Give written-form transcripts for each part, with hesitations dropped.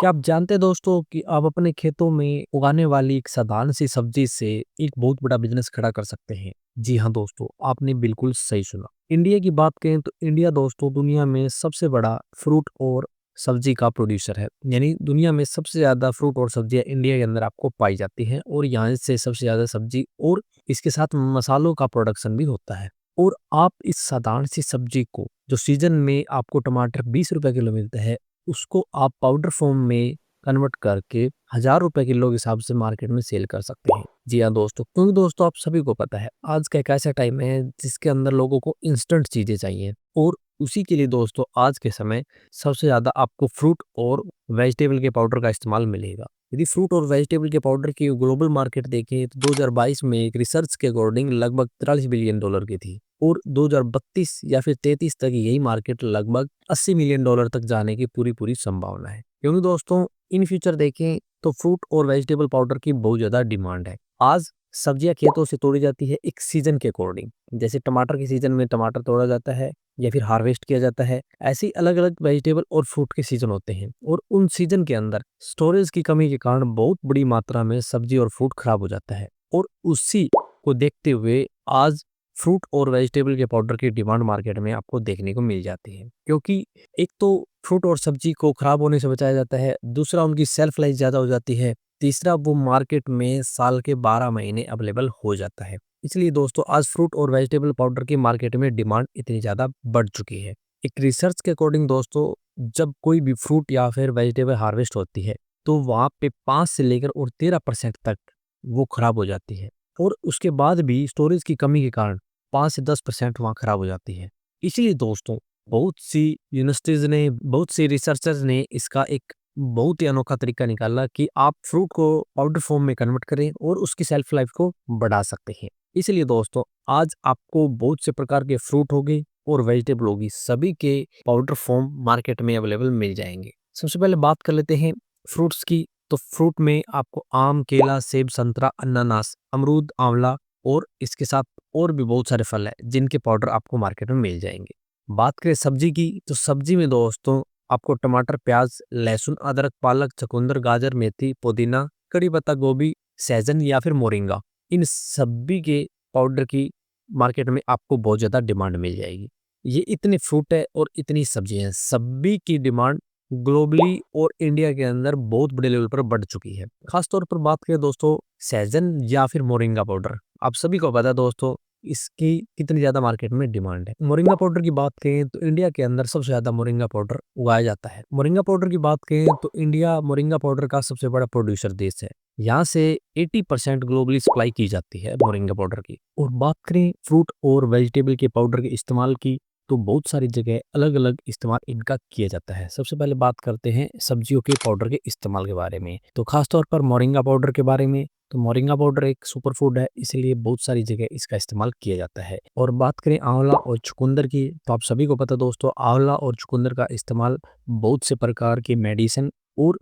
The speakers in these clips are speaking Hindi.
क्या आप जानते हैं दोस्तों कि आप अपने खेतों में उगाने वाली एक साधारण सी सब्जी से एक बहुत बड़ा बिजनेस खड़ा कर सकते हैं। जी हाँ दोस्तों, आपने बिल्कुल सही सुना। इंडिया की बात करें तो इंडिया दोस्तों दुनिया में सबसे बड़ा फ्रूट और सब्जी का प्रोड्यूसर है। यानी दुनिया में सबसे ज्यादा फ्रूट और सब्जियां इंडिया के अंदर आपको पाई जाती हैं और यहाँ से सबसे ज्यादा सब्जी और इसके साथ मसालों का प्रोडक्शन भी होता है। और आप इस साधारण सी सब्जी को जो सीजन में आपको टमाटर 20 रुपए किलो मिलता है, उसको आप पाउडर फॉर्म में कन्वर्ट करके 1000 रुपए किलो के हिसाब से मार्केट में सेल कर सकते हैं। जी हाँ दोस्तों, क्योंकि दोस्तों आप सभी को पता है आज का एक ऐसा टाइम है जिसके अंदर लोगों को इंस्टेंट चीजें चाहिए और उसी के लिए दोस्तों आज के समय सबसे ज्यादा आपको फ्रूट और वेजिटेबल के पाउडर का इस्तेमाल मिलेगा। यदि फ्रूट और वेजिटेबल के पाउडर की ग्लोबल मार्केट देखें तो 2022 में एक रिसर्च के अकॉर्डिंग लगभग 43 बिलियन डॉलर की थी और 2032 या फिर 33 तक यही मार्केट लगभग 80 मिलियन डॉलर तक जाने की पूरी पूरी संभावना है। क्योंकि दोस्तों इन फ्यूचर देखें तो फ्रूट और वेजिटेबल पाउडर की बहुत ज्यादा डिमांड है। आज सब्जियां खेतों से तोड़ी जाती है एक सीजन के अकॉर्डिंग। जैसे टमाटर के सीजन में टमाटर तोड़ा जाता है या फिर हार्वेस्ट किया जाता है, ऐसे ही अलग अलग वेजिटेबल और फ्रूट के सीजन होते हैं और उन सीजन के अंदर स्टोरेज की कमी के कारण बहुत बड़ी मात्रा में सब्जी और फ्रूट खराब हो जाता है। और उसी को देखते हुए आज फ्रूट और वेजिटेबल के पाउडर की डिमांड मार्केट में आपको देखने को मिल जाती है। क्योंकि एक तो फ्रूट और सब्जी को खराब होने से बचाया जाता है, दूसरा उनकी सेल्फ लाइफ ज्यादा हो जाती है, तीसरा वो मार्केट में साल के 12 महीने अवेलेबल हो जाता है। इसलिए दोस्तों आज फ्रूट और वेजिटेबल पाउडर की मार्केट में डिमांड इतनी ज्यादा बढ़ चुकी है। एक रिसर्च के अकॉर्डिंग दोस्तों जब कोई भी फ्रूट या फिर वेजिटेबल हार्वेस्ट होती है तो वहां पे 5 से लेकर और 13% तक वो खराब हो जाती है और उसके बाद भी स्टोरेज की कमी के कारण 5 से 10% वहाँ खराब हो जाती है। इसीलिए दोस्तों बहुत सी यूनिवर्सिटीज ने, बहुत सी रिसर्चर्स ने इसका एक बहुत ही अनोखा तरीका निकाला कि आप फ्रूट को पाउडर फॉर्म में कन्वर्ट करें और उसकी सेल्फ लाइफ को बढ़ा सकते हैं। इसलिए दोस्तों आज आपको बहुत से प्रकार के फ्रूट होंगे और वेजिटेबल होगी, सभी के पाउडर फॉर्म मार्केट में अवेलेबल मिल जाएंगे। सबसे पहले बात कर लेते हैं फ्रूट्स की। तो फ्रूट में आपको आम, केला, सेब, संतरा, अनानास, अमरूद, आंवला और इसके साथ और भी बहुत सारे फल है जिनके पाउडर आपको मार्केट में मिल जाएंगे। बात करें सब्जी की तो सब्जी में दोस्तों आपको टमाटर, प्याज, लहसुन, अदरक, पालक, चुकंदर, गाजर, मेथी, पुदीना, कड़ी पत्ता गोभी, सहजन या फिर मोरिंगा, इन सभी के पाउडर की मार्केट में आपको बहुत ज्यादा डिमांड मिल जाएगी। ये इतने फ्रूट है और इतनी सब्जियां हैं, सभी की डिमांड ग्लोबली और इंडिया के अंदर बहुत बड़े लेवल पर बढ़ चुकी है। खास तौर पर बात करें दोस्तों सहजन या फिर मोरिंगा पाउडर, आप सभी को पता है दोस्तों इसकी कितनी ज्यादा मार्केट में डिमांड है। मोरिंगा पाउडर की बात करें तो इंडिया के अंदर सबसे ज्यादा मोरिंगा पाउडर उगाया जाता है। मोरिंगा पाउडर की बात करें तो इंडिया मोरिंगा पाउडर का सबसे बड़ा प्रोड्यूसर देश है। यहाँ से 80% ग्लोबली सप्लाई की जाती है मोरिंगा पाउडर की। और बात करें फ्रूट और वेजिटेबल के पाउडर के इस्तेमाल की तो बहुत सारी जगह अलग अलग इस्तेमाल इनका किया जाता है। सबसे पहले बात करते हैं सब्जियों के पाउडर के इस्तेमाल के बारे में, तो खास तौर पर मोरिंगा पाउडर के बारे में। तो मोरिंगा पाउडर एक सुपर फूड है, इसलिए बहुत सारी जगह इसका इस्तेमाल किया जाता है। और बात करें आंवला और चुकंदर की तो आप सभी को पता दोस्तों आंवला और चुकंदर का इस्तेमाल बहुत से प्रकार की मेडिसिन और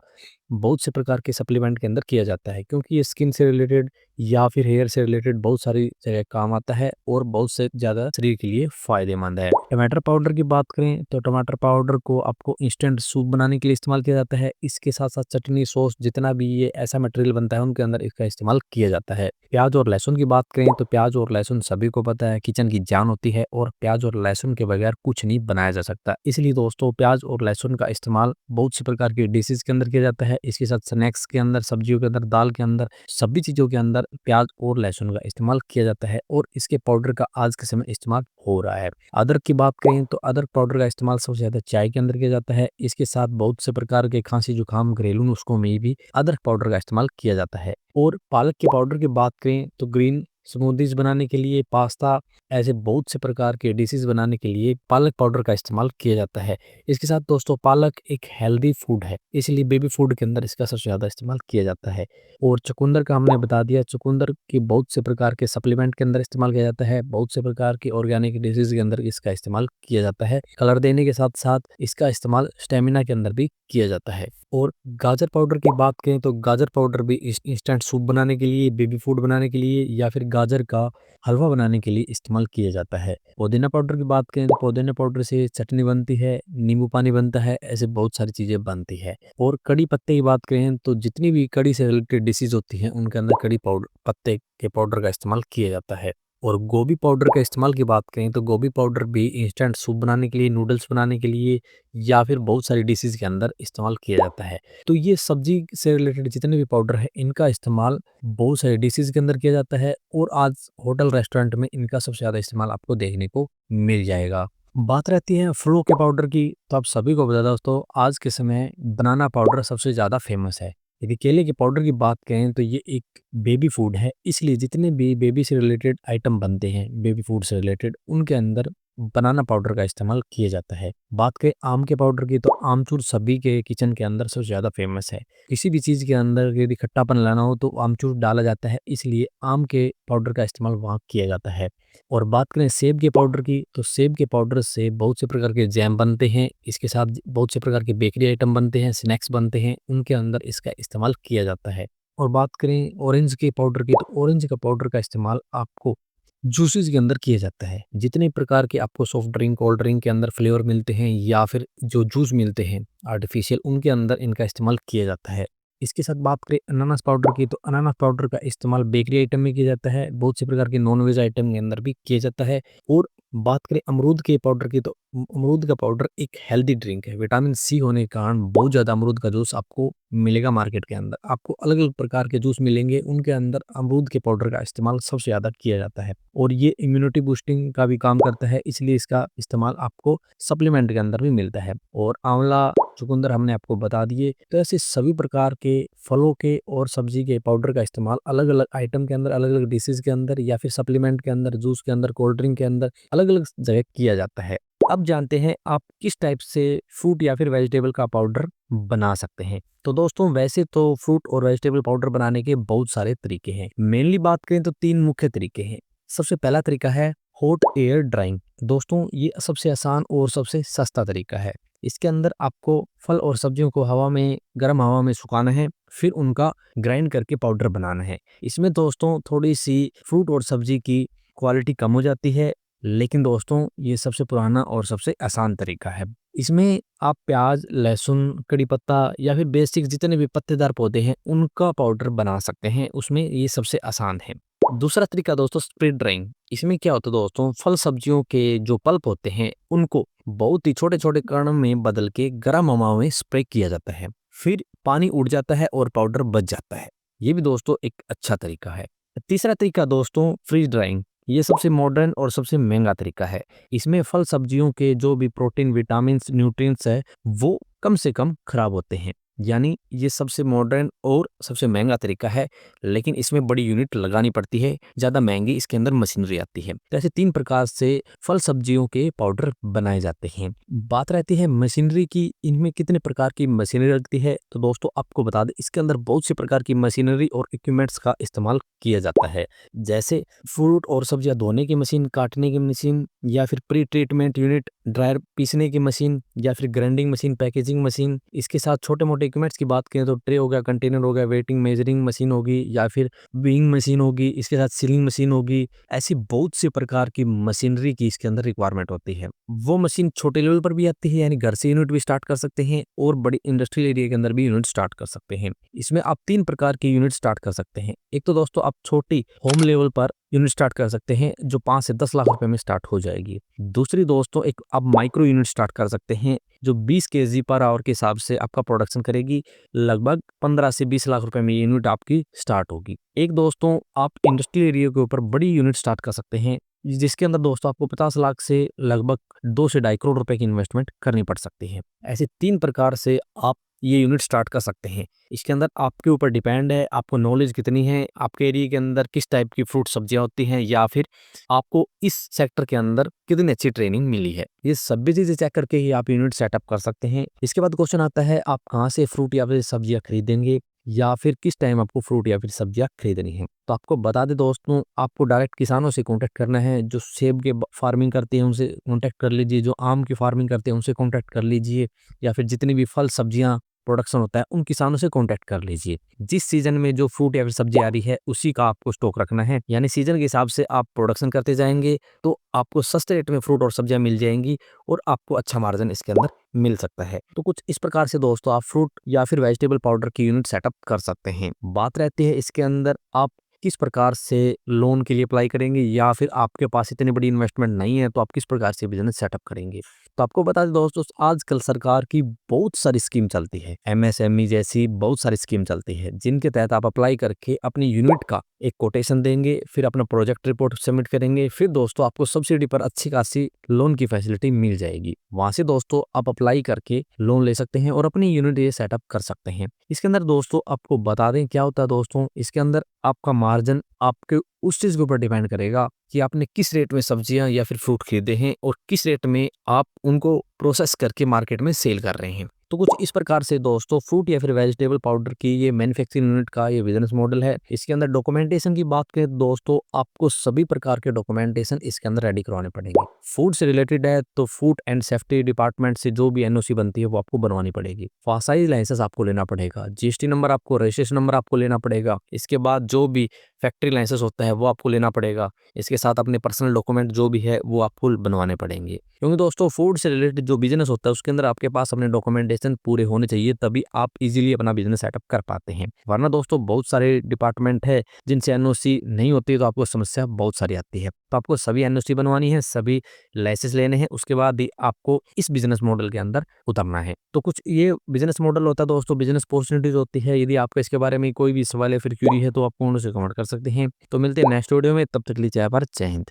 बहुत से प्रकार के सप्लीमेंट के अंदर किया जाता है, क्योंकि ये स्किन से रिलेटेड या फिर हेयर से रिलेटेड बहुत सारी जगह काम आता है और बहुत से ज्यादा शरीर के लिए फायदेमंद है। टमाटर पाउडर की बात करें तो टमाटर पाउडर को आपको इंस्टेंट सूप बनाने के लिए इस्तेमाल किया जाता है। इसके साथ साथ चटनी, सॉस, जितना भी ये ऐसा मटेरियल बनता है उनके अंदर इसका इस्तेमाल किया जाता है। प्याज और लहसुन की बात करें तो प्याज और लहसुन सभी को पता है किचन की जान होती है और प्याज और लहसुन के बगैर कुछ नहीं बनाया जा सकता। इसलिए दोस्तों प्याज और लहसुन का इस्तेमाल बहुत सी प्रकार की डिशेज के अंदर किया जाता है। इसके साथ स्नैक्स के अंदर, सब्जियों के अंदर, दाल के अंदर, सभी चीजों के अंदर प्याज और लहसुन का इस्तेमाल किया जाता है और इसके पाउडर का आज के समय इस्तेमाल हो रहा है। अदरक की बात करें तो अदरक पाउडर का इस्तेमाल सबसे ज्यादा चाय के अंदर किया जाता है। इसके साथ बहुत से प्रकार के खांसी, जुकाम, घरेलू नुस्खों में भी अदरक पाउडर का इस्तेमाल किया जाता है। और पालक के पाउडर की बात करें तो ग्रीन स्मूदीज बनाने के लिए, पास्ता, ऐसे बहुत से प्रकार के डिशेज बनाने के लिए पालक पाउडर का इस्तेमाल किया जाता है। इसके साथ दोस्तों पालक एक हेल्दी फूड है, इसलिए बेबी फूड के अंदर इसका सबसे ज्यादा इस्तेमाल किया जाता है। और चुकंदर का हमने बता दिया, चुकंदर की बहुत से प्रकार के सप्लीमेंट के अंदर इस्तेमाल किया जाता है, बहुत से प्रकार की ऑर्गेनिक डिशेज के अंदर इसका इस्तेमाल किया जाता है। कलर देने के साथ साथ इसका इस्तेमाल स्टेमिना के अंदर भी किया जाता है। और गाजर पाउडर की बात करें तो गाजर पाउडर भी इंस्टेंट सूप बनाने के लिए, बेबी फूड बनाने के लिए या फिर गाजर का हलवा बनाने के लिए इस्तेमाल इस्तेमाल किया जाता है। पुदीना पाउडर की बात करें तो पुदीना पाउडर से चटनी बनती है, नींबू पानी बनता है, ऐसे बहुत सारी चीज़ें बनती है। और कड़ी पत्ते की बात करें तो जितनी भी कड़ी से रिलेटेड डिशेज़ होती हैं, उनके अंदर कड़ी पाउडर पत्ते के पाउडर का इस्तेमाल किया जाता है। और गोभी पाउडर का इस्तेमाल की बात करें तो गोभी पाउडर भी इंस्टेंट सूप बनाने के लिए, नूडल्स बनाने के लिए या फिर बहुत सारी डिशेज़ के अंदर इस्तेमाल किया जाता है। तो ये सब्ज़ी से रिलेटेड जितने भी पाउडर है, इनका इस्तेमाल बहुत सारे डिशेज़ के अंदर किया जाता है और आज होटल रेस्टोरेंट में इनका सबसे ज़्यादा इस्तेमाल आपको देखने को मिल जाएगा। बात रहती है फलों के पाउडर की, तो आप सभी को पता दोस्तों आज के समय बनाना पाउडर सबसे ज़्यादा फेमस है। यदि केले के पाउडर की बात करें तो ये एक बेबी फूड है, इसलिए जितने भी बेबी से रिलेटेड आइटम बनते हैं, बेबी फूड से रिलेटेड, उनके अंदर बनाना पाउडर का इस्तेमाल किया जाता है। बात करें आम के पाउडर की तो आमचूर सभी के किचन के अंदर सबसे ज़्यादा फेमस है। किसी भी चीज़ के अंदर यदि खट्टापन लाना हो तो आमचूर डाला जाता है, इसलिए आम के पाउडर का इस्तेमाल वहाँ किया जाता है। और बात करें सेब के पाउडर की तो सेब के पाउडर से बहुत से प्रकार के जैम बनते हैं, इसके साथ बहुत से प्रकार के बेकरी आइटम बनते हैं, स्नैक्स बनते हैं, उनके अंदर इसका इस्तेमाल किया जाता है। और बात करें ऑरेंज के पाउडर की तो ऑरेंज का पाउडर का इस्तेमाल आपको जूसेस के अंदर किया जाता है। जितने प्रकार के आपको सॉफ्ट ड्रिंक, कोल्ड ड्रिंक के अंदर फ्लेवर मिलते हैं या फिर जो जूस मिलते हैं आर्टिफिशियल, उनके अंदर इनका इस्तेमाल किया जाता है। इसके साथ बात करें अनानास पाउडर की तो अनानास पाउडर का इस्तेमाल बेकरी आइटम में किया जाता है, बहुत से प्रकार के नॉन-वेज आइटम के अंदर भी किया जाता है। और बात करें अमरूद के पाउडर की तो अमरूद का पाउडर एक हेल्दी ड्रिंक है। विटामिन सी होने के कारण बहुत ज़्यादा अमरूद का जूस आपको मिलेगा मार्केट के अंदर। आपको अलग-अलग प्रकार के जूस मिलेंगे, उनके अंदर अमरूद के पाउडर का इस्तेमाल सबसे ज़्यादा किया जाता है। और ये इम्यूनिटी बूस्टिंग का भी काम करता है, इसलिए इसका इस्तेमाल आपको सप्लीमेंट के अंदर भी मिलता है। और आंवला, चुकंदर हमने आपको बता दिए। तो ऐसे सभी प्रकार के फलों के और सब्जी के पाउडर का इस्तेमाल अलग-अलग आइटम के अंदर, अलग-अलग डिशेज़ के अंदर या फिर सप्लीमेंट के अंदर, जूस के अंदर, कोल्ड ड्रिंक के अंदर अलग-अलग जगह किया जाता है। अब जानते हैं आप किस टाइप से फ्रूट या फिर वेजिटेबल का पाउडर बना सकते हैं। तो दोस्तों वैसे तो फ्रूट और वेजिटेबल पाउडर बनाने के बहुत सारे तरीके हैं। मेनली बात करें तो 3 मुख्य तरीके हैं। सबसे पहला तरीका है हॉट एयर ड्राइंग। दोस्तों ये सबसे आसान और सबसे सस्ता तरीका है। इसके अंदर आपको फल और सब्जियों को हवा में, गर्म हवा में सुखाना है, फिर उनका ग्राइंड करके पाउडर बनाना है। इसमें दोस्तों थोड़ी-सी फ्रूट और सब्जी की क्वालिटी कम हो जाती है, लेकिन दोस्तों ये सबसे पुराना और सबसे आसान तरीका है। इसमें आप प्याज, लहसुन, कड़ी पत्ता या फिर बेसिक जितने भी पत्तेदार पौधे हैं, उनका पाउडर बना सकते हैं। उसमें ये सबसे आसान है। दूसरा तरीका दोस्तों स्प्रेड ड्राइंग। इसमें क्या होता है दोस्तों, फल सब्जियों के जो पल्प होते हैं, उनको बहुत ही छोटे-छोटे कण में बदल के गर्म हवा में स्प्रे किया जाता है। फिर पानी उड़ जाता है और पाउडर बच जाता है। ये भी दोस्तों एक अच्छा तरीका है। तीसरा तरीका दोस्तों फ्रीज ड्राइंग। ये सबसे मॉडर्न और सबसे महंगा तरीका है। इसमें फल सब्जियों के जो भी प्रोटीन, विटामिन्स, न्यूट्रिएंट्स है, वो कम से कम खराब होते हैं। यानी ये सबसे मॉडर्न और सबसे महंगा तरीका है, लेकिन इसमें बड़ी यूनिट लगानी पड़ती है, ज़्यादा महंगी इसके अंदर मशीनरी आती है। तो ऐसे 3 प्रकार से फल सब्जियों के पाउडर बनाए जाते हैं। बात रहती है मशीनरी की, इनमें कितने प्रकार की मशीनरी लगती है, तो दोस्तों आपको बता दें इसके अंदर बहुत सी प्रकार की मशीनरी और इक्विपमेंट्स का इस्तेमाल किया जाता है। जैसे फ्रूट और सब्जियां धोने की मशीन, काटने की मशीन या फिर प्री ट्रीटमेंट यूनिट, ड्रायर पीसने की मशीन या फिर ग्राइंडिंग मशीन, पैकेजिंग मशीन। इसके साथ छोटे-मोटे इक्विपमेंट्स की बात करें तो ट्रे हो गया, कंटेनर हो गया, वेटिंग मेजरिंग मशीन होगी या फिर वेइंग मशीन होगी, इसके साथ सीलिंग मशीन होगी। ऐसी बहुत से प्रकार की मशीनरी की इसके अंदर रिक्वायरमेंट होती है। वो मशीन छोटे लेवल पर भी आती है, यानी घर से यूनिट भी स्टार्ट कर सकते हैं और बड़ी इंडस्ट्रियल एरिया के अंदर भी यूनिट स्टार्ट कर सकते हैं। इसमें आप 3 प्रकार की यूनिट स्टार्ट कर सकते हैं। एक तो दोस्तों आप छोटी home level per unit start कर सकते हैं, जो 5 से 10 लाख रुपए में स्टार्ट हो जाएगी। दूसरी दोस्तों एक आप माइक्रो यूनिट स्टार्ट कर सकते हैं, जो 20 केजी पर आवर के हिसाब से आपका प्रोडक्शन करेगी। लगभग 15 से 20 लाख रुपए में ये यूनिट आपकी स्टार्ट होगी। एक दोस्तों आप इंडस्ट्रियल एरिया के ऊपर बड़ी यूनिट स्टार्ट कर सकते हैं, जिसके अंदर दोस्तों आपको 50 लाख से लगभग 2 से ढाई करोड़ रुपए की इन्वेस्टमेंट करनी पड़ सकती है। ऐसे 3 प्रकार से आप ये यूनिट स्टार्ट कर सकते हैं। इसके अंदर आपके ऊपर डिपेंड है, आपको नॉलेज कितनी है, आपके एरिया के अंदर किस टाइप की फ्रूट सब्जियां होती हैं या फिर आपको इस सेक्टर के अंदर कितनी अच्छी ट्रेनिंग मिली है। ये सभी चीजें चेक करके ही आप यूनिट सेटअप कर सकते हैं। इसके बाद क्वेश्चन आता है आप कहाँ से फ्रूट या फिर सब्जियां खरीदेंगे या फिर किस टाइम आपको फ्रूट या फिर सब्जियां खरीदनी है। तो आपको बता दें दोस्तों, आपको डायरेक्ट किसानों से कांटेक्ट करना है। जो सेब के फार्मिंग करते हैं उनसे कांटेक्ट कर लीजिए, जो आम की फार्मिंग करते हैं उनसे कांटेक्ट कर लीजिए, या फिर जितनी भी फल सब्जियां प्रोडक्शन होता है उन किसानों से कॉन्टैक्ट कर लीजिए। जिस सीजन में जो फ्रूट या फिर सब्जी आ रही है उसी का आपको स्टॉक रखना है, यानी सीजन के हिसाब से आप प्रोडक्शन करते जाएंगे तो आपको सस्ते रेट में फ्रूट और सब्जियां मिल जाएंगी और आपको अच्छा मार्जिन इसके अंदर मिल सकता है। तो कुछ इस प्रकार से दोस्तों आप फ्रूट या फिर वेजिटेबल पाउडर की यूनिट सेटअप कर सकते हैं। बात रहती है इसके अंदर आप किस प्रकार से लोन के लिए अप्लाई करेंगे, या फिर आपके पास इतनी बड़ी इन्वेस्टमेंट नहीं है तो आप किस प्रकार से बिजनेस सेटअप करेंगे। तो आपको बता दें दोस्तों, आजकल सरकार की बहुत सारी स्कीम चलती है, एमएसएमई जैसी बहुत सारी स्कीम चलती है, जिनके तहत आप अप्लाई करके अपनी यूनिट का एक कोटेशन देंगे, फिर अपना प्रोजेक्ट रिपोर्ट सबमिट करेंगे, फिर दोस्तों आपको सब्सिडी पर अच्छी खासी लोन की फैसिलिटी मिल जाएगी। वहां से दोस्तों आप अप्लाई करके लोन ले सकते हैं और अपनी यूनिट ये सेटअप कर सकते हैं। इसके अंदर दोस्तों आपको बता दें क्या होता है दोस्तों, इसके अंदर आपका मार्जिन आपके उस चीज के ऊपर डिपेंड करेगा कि आपने किस रेट में सब्जियां या फिर फ्रूट खरीदे हैं और किस रेट में आप उनको प्रोसेस करके मार्केट में सेल कर रहे हैं। तो कुछ इस प्रकार से दोस्तों फ्रूट या फिर वेजिटेबल पाउडर की ये मैन्युफैक्चरिंग यूनिट का ये बिजनेस मॉडल है। इसके अंदर डॉक्यूमेंटेशन की बात करें दोस्तों, आपको सभी प्रकार के डॉक्यूमेंटेशन इसके अंदर रेडी करवाने पड़ेंगे। फूड से रिलेटेड है तो फूड एंड सेफ्टी डिपार्टमेंट से जो भी एनओसी बनती है वो आपको बनवानी पड़ेगी। फासाई लाइसेंस आपको लेना पड़ेगा, जीएसटी नंबर आपको, रजिस्ट्रेशन नंबर आपको लेना पड़ेगा। इसके बाद जो भी फैक्ट्री लाइसेंस होता है वो आपको लेना पड़ेगा। इसके साथ अपने पर्सनल डॉक्यूमेंट जो भी है वो आपको बनवाने पड़ेंगे, क्योंकि दोस्तों फूड से रिलेटेड जो बिजनेस होता है उसके अंदर आपके पास अपने डॉक्यूमेंटेशन पूरे होने चाहिए, तभी आप इजीली अपना बिजनेस सेटअप कर पाते हैं। वरना दोस्तों बहुत सारे डिपार्टमेंट है जिनसे एनओसी नहीं होती तो आपको समस्या बहुत सारी आती है। तो आपको सभी एनओसी बनवानी है, सभी लाइसेंस लेने हैं, उसके बाद ही आपको इस बिजनेस मॉडल के अंदर उतरना है। तो कुछ ये बिजनेस मॉडल होता है दोस्तों, बिजनेस अपॉर्चुनिटीज होती है। यदि आपका इसके बारे में कोई भी सवाल या फिर क्यूरी है तो आप कमेंट से कमेंट कर सकते हैं। तो मिलते हैं नेक्स्ट वीडियो में, तब तक के लिए जय भारत, जय हिंद।